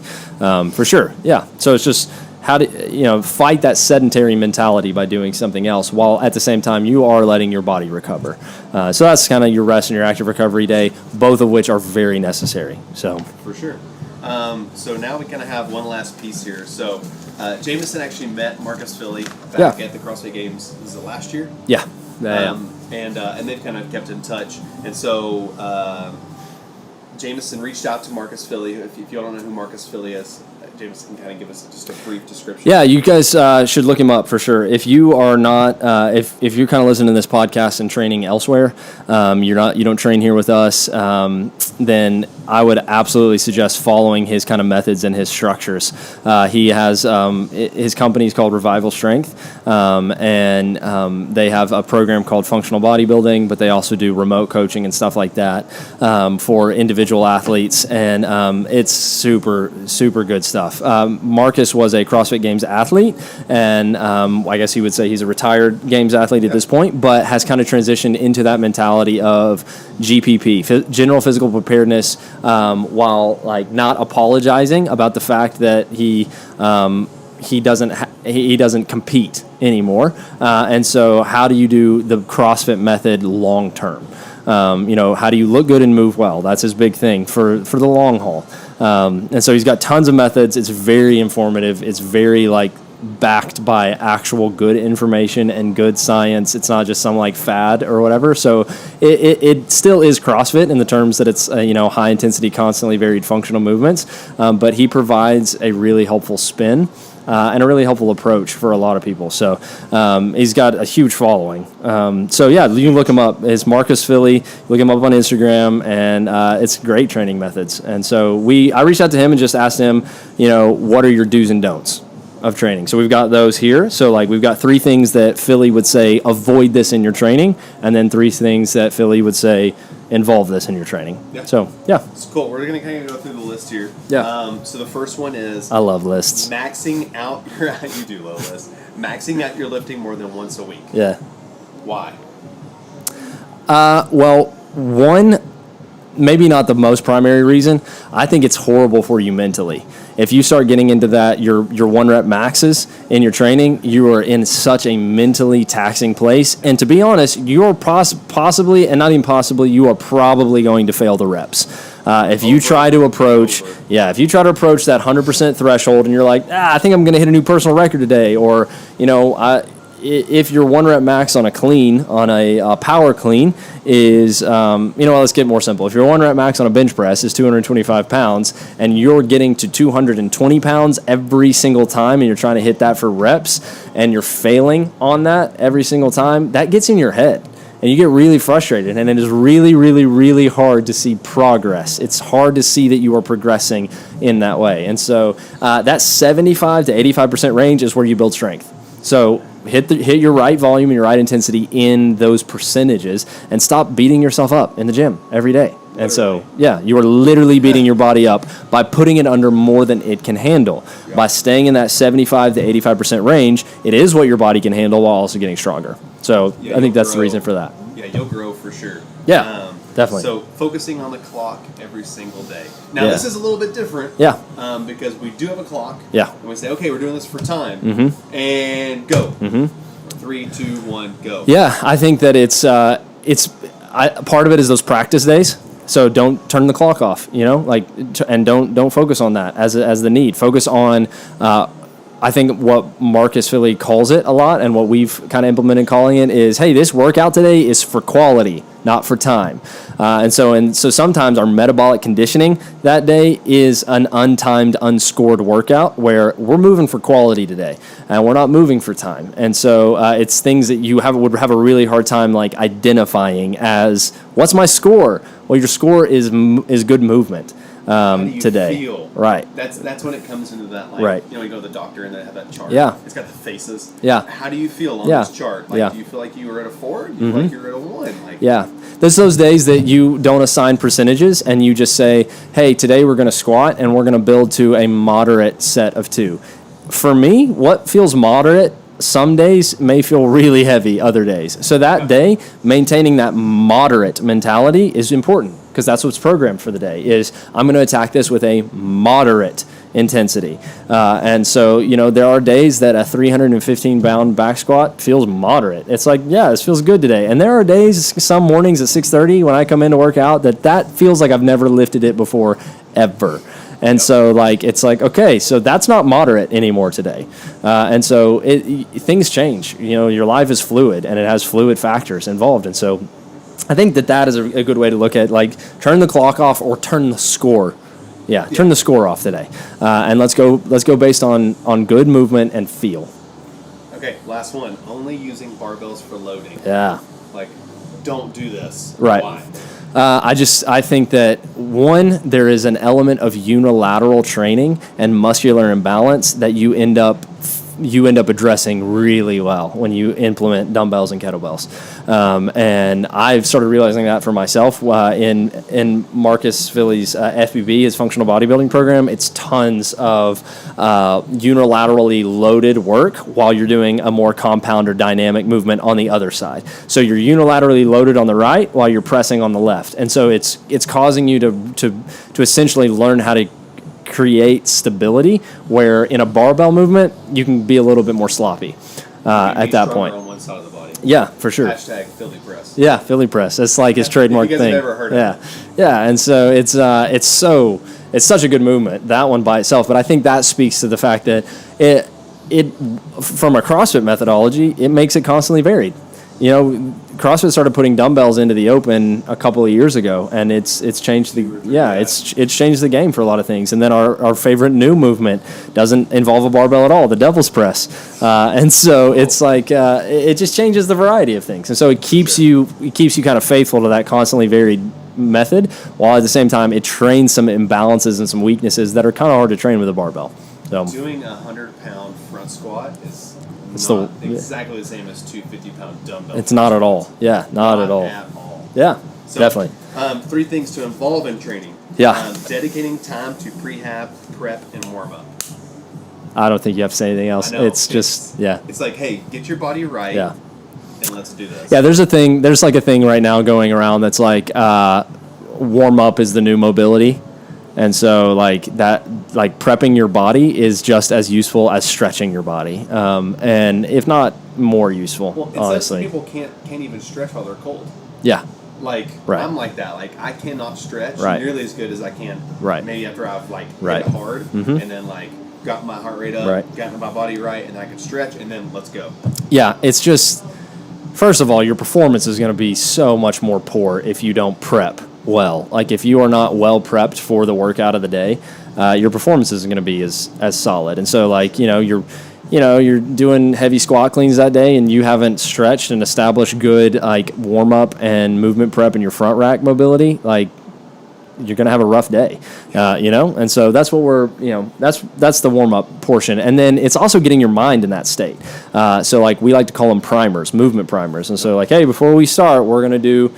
For sure. Yeah. So it's just how to fight that sedentary mentality by doing something else while at the same time you are letting your body recover. So that's kind of your rest and your active recovery day, both of which are very necessary. So
for sure. So now we kind of have one last piece here. So Jameson actually met Marcus Filly back at the CrossFit Games. Was it last year?
Yeah.
And they've kind of kept in touch. And so Jameson reached out to Marcus Filly. If you don't know who Marcus Filly is, Jameson can kind of give us just a brief description.
Yeah, you guys should look him up for sure. If you are not, if you're kind of listening to this podcast and training elsewhere, you don't train here with us, then I would absolutely suggest following his kind of methods and his structures. He has his company is called Revival Strength, and they have a program called Functional Bodybuilding, but they also do remote coaching and stuff like that for individual athletes, and it's super good stuff. Marcus was a CrossFit Games athlete, and I guess you would say he's a retired Games athlete at this point, but has kind of transitioned into that mentality of GPP, general physical preparedness, while like not apologizing about the fact that he doesn't compete anymore. And so how do you do the CrossFit method long term? How do you look good and move well? That's his big thing for the long haul. And so he's got tons of methods. It's very informative. It's very like backed by actual good information and good science. It's not just some like fad or whatever. So it still is CrossFit in the terms that it's high intensity, constantly varied functional movements. But he provides a really helpful spin. And a really helpful approach for a lot of people. So he's got a huge following. You can look him up. It's Marcus Filly. Look him up on Instagram, and it's great training methods. And so I reached out to him and just asked him, what are your do's and don'ts of training? So we've got those here. So like we've got 3 things that Filly would say, avoid this in your training, and then 3 things that Filly would say, involve this in your training. Yeah. So, yeah.
It's cool. We're going to kind of go through the list here.
Yeah.
So the first one is...
I love lists.
Maxing out your... You do love lists. Maxing out your lifting more than once a week.
Yeah.
Why?
Well, one, maybe not the most primary reason. I think it's horrible for you mentally. If you start getting into that, your 1 rep maxes in your training, you are in such a mentally taxing place. And to be honest, you are possibly, and not even possibly, you are probably going to fail the reps. If you try to approach that 100% threshold and you're like, I think I'm going to hit a new personal record today, or, if your 1 rep max on a clean, on a power clean is, let's get more simple. If your 1 rep max on a bench press is 225 pounds and you're getting to 220 pounds every single time and you're trying to hit that for reps and you're failing on that every single time, that gets in your head. And you get really frustrated, and it is really, really, really hard to see progress. It's hard to see that you are progressing in that way. And so that 75 to 85% range is where you build strength. So hit your right volume and your right intensity in those percentages, and stop beating yourself up in the gym every day. Literally. And so, you are literally beating your body up by putting it under more than it can handle. Yeah. By staying in that 75 to 85% range, it is what your body can handle while also getting stronger. So I think that's the reason for that.
Yeah, you'll grow for sure.
Yeah, definitely.
So focusing on the clock every single day. Now, this is a little bit different.
Yeah.
Because we do have a clock.
Yeah.
And we say, okay, we're doing this for time.
Mm-hmm.
And go.
Mm-hmm.
3, 2, 1, go.
Yeah, I think that it's part of it is those practice days. So don't turn the clock off, and don't focus on that as the need. Focus on, I think what Marcus Philly calls it a lot, and what we've kind of implemented calling it is, hey, this workout today is for quality, not for time. And so sometimes our metabolic conditioning that day is an untimed, unscored workout where we're moving for quality today, and we're not moving for time. And so it's things that you would have a really hard time identifying as, what's my score? Well, your score is good movement.
How do you
today.
Feel?
Right.
That's when it comes into that.
Right.
You go to the doctor and they have that chart.
Yeah.
It's got the faces.
Yeah.
How do you feel on this chart? Do you feel like you were at a 4? Do you feel like you're at a 1?
Yeah. There's those days that you don't assign percentages and you just say, hey, today we're going to squat and we're going to build to a moderate set of 2. For me, what feels moderate some days may feel really heavy other days. So that day, maintaining that moderate mentality is important, because that's what's programmed for the day, is I'm going to attack this with a moderate intensity. And so, there are days that a 315-pound back squat feels moderate. It's like, this feels good today. And there are days, some mornings at 6:30 when I come in to work out, that feels like I've never lifted it before, ever. And so, it's like, okay, so that's not moderate anymore today. And so things change. Your life is fluid, and it has fluid factors involved. And so I think that is a good way to look at, turn the clock off or turn the score. Yeah, turn the score off today. And let's go based on good movement and feel.
Okay, last one. Only using barbells for loading.
Yeah.
Don't do this.
Right.
Why?
I think that, one, there is an element of unilateral training and muscular imbalance that you end up addressing really well when you implement dumbbells and kettlebells. And I've started realizing that for myself in Marcus Philly's FBB, his functional bodybuilding program. It's tons of unilaterally loaded work while you're doing a more compound or dynamic movement on the other side. So you're unilaterally loaded on the right while you're pressing on the left. And so it's causing you to essentially learn how to create stability, where in a barbell movement you can be a little bit more sloppy at that point.
On one side of the body.
Yeah, for sure.
Hashtag Philly press.
Yeah, Philly press. It's like his trademark
thing.
Have
never heard of it.
Yeah, and so it's such a good movement, that one by itself. But I think that speaks to the fact that it from a CrossFit methodology, it makes it constantly varied. CrossFit started putting dumbbells into the open a couple of years ago, and it's changed it's changed the game for a lot of things. And then our favorite new movement doesn't involve a barbell at all, the devil's press, and so it's it just changes the variety of things, and so it keeps you kind of faithful to that constantly varied method, while at the same time it trains some imbalances and some weaknesses that are kind of hard to train with a barbell. So
doing a 100-pound front squat is exactly the same as 250-pound dumbbells.
It's not at all. Yeah, not at all. Yeah, so, definitely.
3 things to involve in training.
Yeah.
Dedicating time to prehab, prep, and warm up.
I don't think you have to say anything else.
I know.
It's just,
It's like, hey, get your body right.
Yeah.
And let's do this.
Yeah, there's a thing right now going around that's warm up is the new mobility. And so prepping your body is just as useful as stretching your body, and if not more useful,
well, it's
honestly.
Like people can't even stretch while they're cold.
Yeah.
Like,
Right.
I'm like that. Like, I cannot stretch
Right.
nearly as good as I can.
Right.
Maybe after I've, like,
Right.
hit it hard
Mhm.
and then, like, got my heart rate up,
Right.
gotten my body right, and I can stretch, and then let's go.
Yeah, it's just, first of all, your performance is going to be so much more poor if you don't prep well. Like, if you are not well prepped for the workout of the day, your performance isn't going to be as solid. And so, like, you're doing heavy squat cleans that day and you haven't stretched and established good, like, warm up and movement prep in your front rack mobility, like, you're going to have a rough day, and so that's what that's the warm up portion. And then it's also getting your mind in that state. So, like, we like to call them primers, movement primers. And so, like, hey, before we start, we're going to do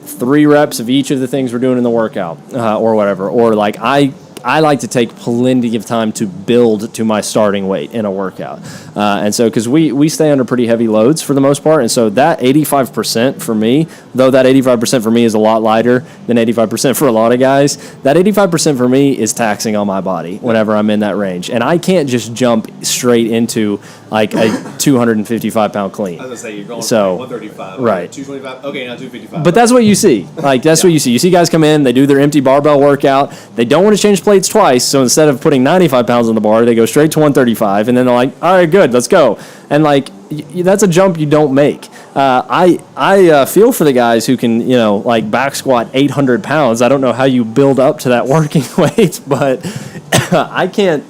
3 reps of each of the things we're doing in the workout, or whatever. Or, like, I like to take plenty of time to build to my starting weight in a workout. And so, because we stay under pretty heavy loads for the most part. And so that 85% for me, though that 85% for me is a lot lighter than 85% for a lot of guys, that 85% for me is taxing on my body whenever I'm in that range. And I can't just jump straight into, like, a 255-pound clean.
I was going to say, you're going
So,
from 135,
right.
225, okay, now 255.
But that's what you see. Like, that's what you see. You see guys come in, they do their empty barbell workout. They don't want to change plates twice, so instead of putting 95 pounds on the bar, they go straight to 135, and then they're like, all right, good, let's go. And, like, that's a jump you don't make. I feel for the guys who can, like, back squat 800 pounds. I don't know how you build up to that working weight, but I can't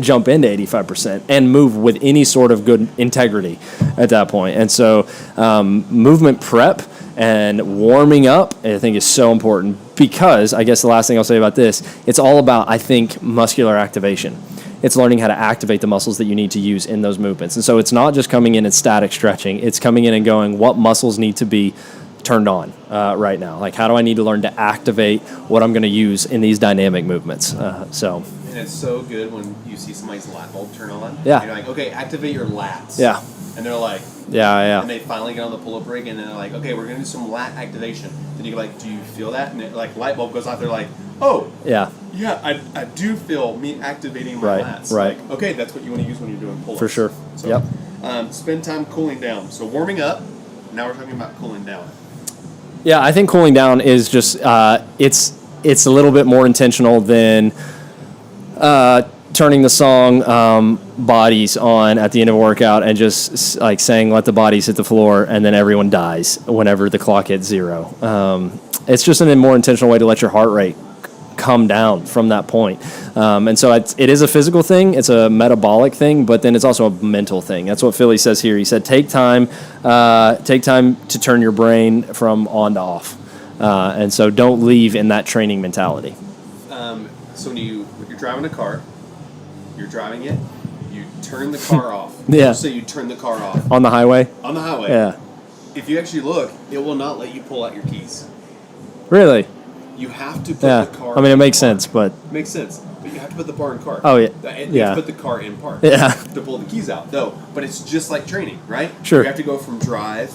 jump into 85% and move with any sort of good integrity at that point. And so movement prep and warming up, I think, is so important, because I guess the last thing I'll say about this, it's all about, I think, muscular activation. It's learning how to activate the muscles that you need to use in those movements. And so it's not just coming in and static stretching. It's coming in and going, what muscles need to be turned on right now? Like, how do I need to learn to activate what I'm going to use in these dynamic movements?
And it's so good when you see somebody's lat bulb turn on.
Yeah.
You're like, okay, activate your lats.
Yeah.
And they're like,
Yeah.
and they finally get on the pull-up rig, and then they're like, okay, we're going to do some lat activation. Then you're like, do you feel that? And it, like, light bulb goes off. They're like, oh,
Yeah.
yeah, I do feel me activating my
Right,
lats.
right.
Like, okay, that's what you want to use when you're doing pull-ups.
For sure.
So,
Yep.
Spend time cooling down. So warming up, now we're talking about cooling down.
Yeah, I think cooling down is just it's a little bit more intentional than turning the song Bodies on at the end of a workout and just, like, saying let the bodies hit the floor and then everyone dies whenever the clock hits 0. It's just a more intentional way to let your heart rate come down from that point. And so it is a physical thing, it's a metabolic thing, but then it's also a mental thing. That's what Philly says here. He said, take time to turn your brain from on to off. And so don't leave in that training mentality.
So when you're driving a car, you're driving it, you turn the car off.
Yeah.
So you turn the car off.
On the highway?
On the highway.
Yeah.
If you actually look, it will not let you pull out your keys.
Really?
You have to put
Yeah.
the car
I mean, it
in
makes
park.
sense, but
Makes sense. But you have to put the bar in park.
Oh, yeah.
And
Yeah.
You put the car in park.
Yeah.
To pull the keys out. No, but it's just like training, right?
Sure.
You have to go from drive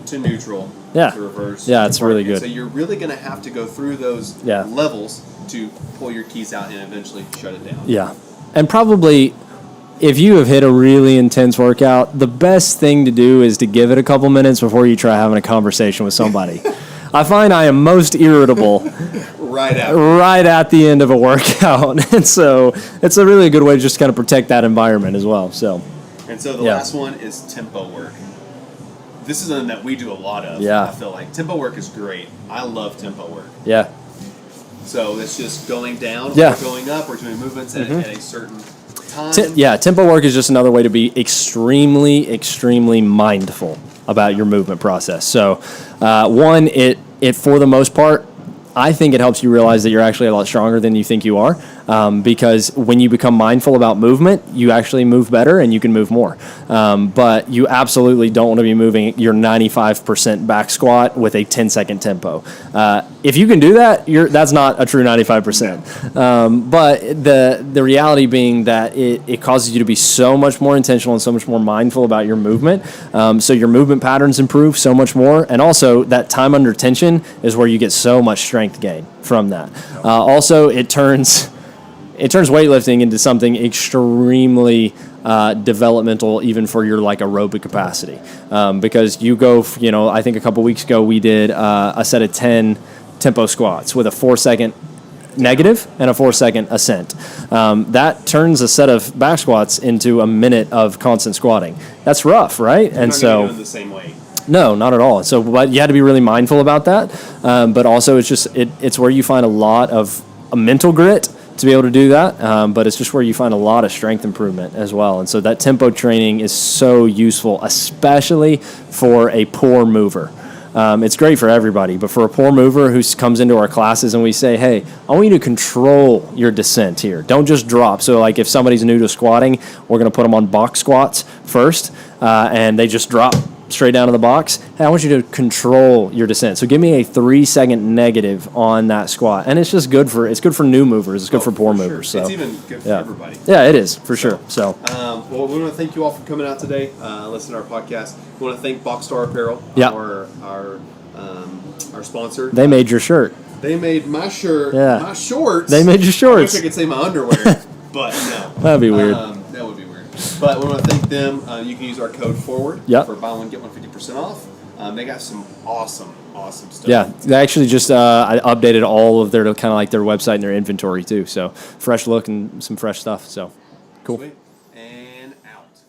to neutral
Yeah.
to reverse.
Yeah,
to
it's
park.
really
And
good.
so you're really going to have to go through those
Yeah.
levels to pull your keys out and eventually shut it down.
yeah. And probably, if you have hit a really intense workout, the best thing to do is to give it a couple minutes before you try having a conversation with somebody. I find I am most irritable
Right after.
right at the end of a workout. And so it's a really good way to just kind of protect that environment as well. So,
And so the
Yeah.
last one is tempo work. This is something that we do a lot of.
Yeah.
I feel like tempo work is great. I love tempo work.
yeah.
So it's just going down
Yeah.
or going up or doing movements at a certain time.
Tempo work is just another way to be extremely, extremely mindful about your movement process. So, one, it for the most part, I think it helps you realize that you're actually a lot stronger than you think you are, because when you become mindful about movement, you actually move better and you can move more. But you absolutely don't want to be moving your 95% back squat with a 10-second tempo. If you can do that, that's not a true 95%. But the reality being that it causes you to be so much more intentional and so much more mindful about your movement. So your movement patterns improve so much more. And also that time under tension is where you get so much strength gain from that. Also, it turns it turns weightlifting into something extremely developmental, even for your like aerobic capacity, because you go, I think a couple weeks ago we did a set of 10 tempo squats with a 4-second negative and a 4-second ascent. That turns a set of back squats into a minute of constant squatting. That's rough, right?
You're
and
not
so
do it the same way.
no, not at all. So, but you had to be really mindful about that. But also, it's where you find a lot of a mental grit to be able to do that. But it's just where you find a lot of strength improvement as well. And so that tempo training is so useful, especially for a poor mover. It's great for everybody, but for a poor mover who comes into our classes and we say, hey, I want you to control your descent here. Don't just drop. So like if somebody's new to squatting, we're going to put them on box squats first, and they just drop straight down to the box. Hey, I want you to control your descent. So give me a 3-second negative on that squat. And it's just good for new movers. It's good for poor movers.
Sure.
So
it's even good for everybody.
Yeah, it is for sure. So
well, we want to thank you all for coming out today, listening to our podcast. We want to thank Boxstar Apparel, our sponsor.
They made your shirt.
They made my shirt, my shorts.
They made your shorts.
I wish I could say my underwear, but no.
That'd be weird.
That would be weird. But we want to thank them. You can use our code FORWARD for buy one, get one 50% off. They got some awesome stuff.
Yeah, they actually just I updated all of their kind of like their website and their inventory too. So fresh look and some fresh stuff. So cool.
Sweet.